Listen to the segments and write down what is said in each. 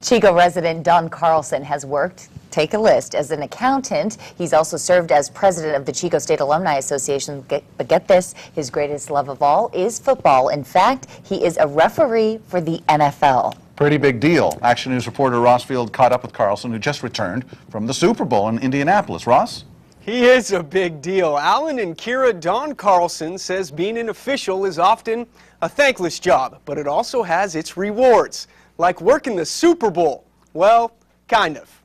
Chico resident Don Carlsen has worked, take a list, as an accountant. He's also served as president of the Chico State Alumni Association. But get this, his greatest love of all is football. In fact, he is a referee for the NFL. Pretty big deal. Action News reporter Ross Field caught up with Carlsen, who just returned from the Super Bowl in Indianapolis. Ross? He is a big deal. Alan and Kira, Don Carlsen says being an official is often a thankless job, but it also has its rewards, like working the Super Bowl. Well, kind of.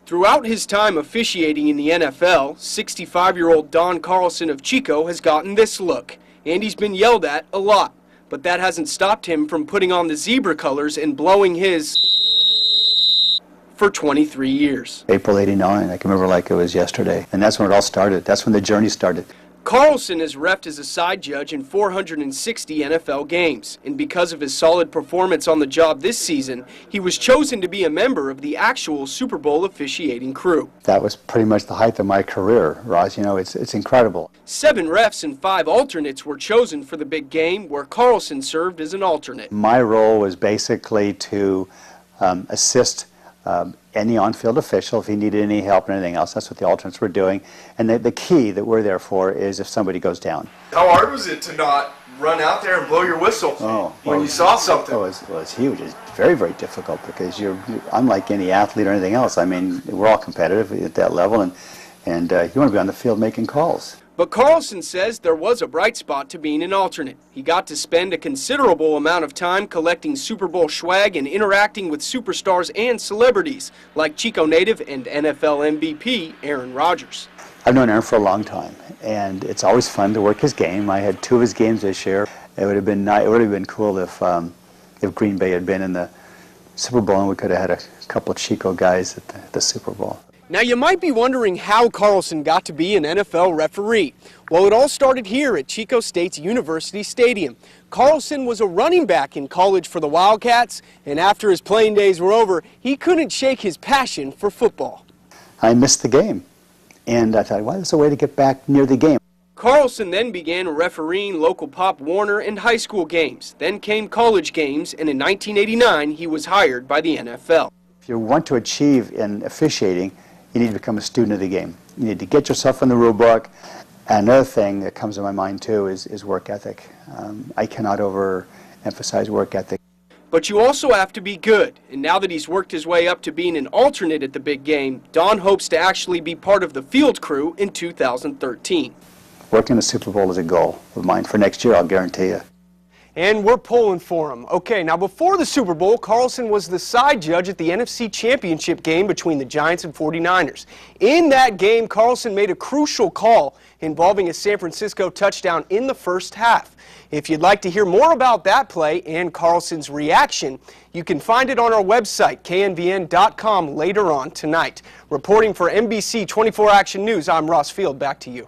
Throughout his time officiating in the NFL, 65-year-old Don Carlsen of Chico has gotten this look, and he's been yelled at a lot. But that hasn't stopped him from putting on the zebra colors and blowing his for 23 years. April '89, I can remember like it was yesterday. And that's when it all started. That's when the journey started. Carlsen has reffed as a side judge in 460 NFL games, and because of his solid performance on the job this season, he was chosen to be a member of the actual Super Bowl officiating crew. That was pretty much the height of my career, Ross. You know, it's incredible. 7 refs and 5 alternates were chosen for the big game, where Carlsen served as an alternate. My role was basically to assist any on-field official if he needed any help or anything else. That's what the alternates were doing. And the key that we're there for is if somebody goes down. How hard was it to not run out there and blow your whistle when you saw something? It was huge. It's very, very difficult because you're unlike any athlete or anything else. I mean, we're all competitive at that level, and you want to be on the field making calls. But Carlsen says there was a bright spot to being an alternate. He got to spend a considerable amount of time collecting Super Bowl swag and interacting with superstars and celebrities like Chico native and NFL MVP Aaron Rodgers. I've known Aaron for a long time, and it's always fun to work his game. I had 2 of his games this year. It would have been nice. It would have been cool if Green Bay had been in the Super Bowl and we could have had a couple of Chico guys at the Super Bowl. Now, you might be wondering how Carlsen got to be an NFL referee. Well, it all started here at Chico State's University Stadium. Carlsen was a running back in college for the Wildcats, and after his playing days were over, he couldn't shake his passion for football. I missed the game, and I thought, well, there's a way to get back near the game. Carlsen then began refereeing local Pop Warner and high school games. Then came college games, and in 1989, he was hired by the NFL. If you want to achieve in officiating, you need to become a student of the game. You need to get yourself in the rule book. And another thing that comes to my mind too is work ethic. I cannot overemphasize work ethic. But you also have to be good. And now that he's worked his way up to being an alternate at the big game, Don hopes to actually be part of the field crew in 2013. Working the Super Bowl is a goal of mine for next year, I'll guarantee you. And we're pulling for him. Okay, now before the Super Bowl, Carlsen was the side judge at the NFC Championship game between the Giants and 49ers. In that game, Carlsen made a crucial call involving a San Francisco touchdown in the first half. If you'd like to hear more about that play and Carlsen's reaction, you can find it on our website, knvn.com, later on tonight. Reporting for NBC 24 Action News, I'm Ross Field. Back to you.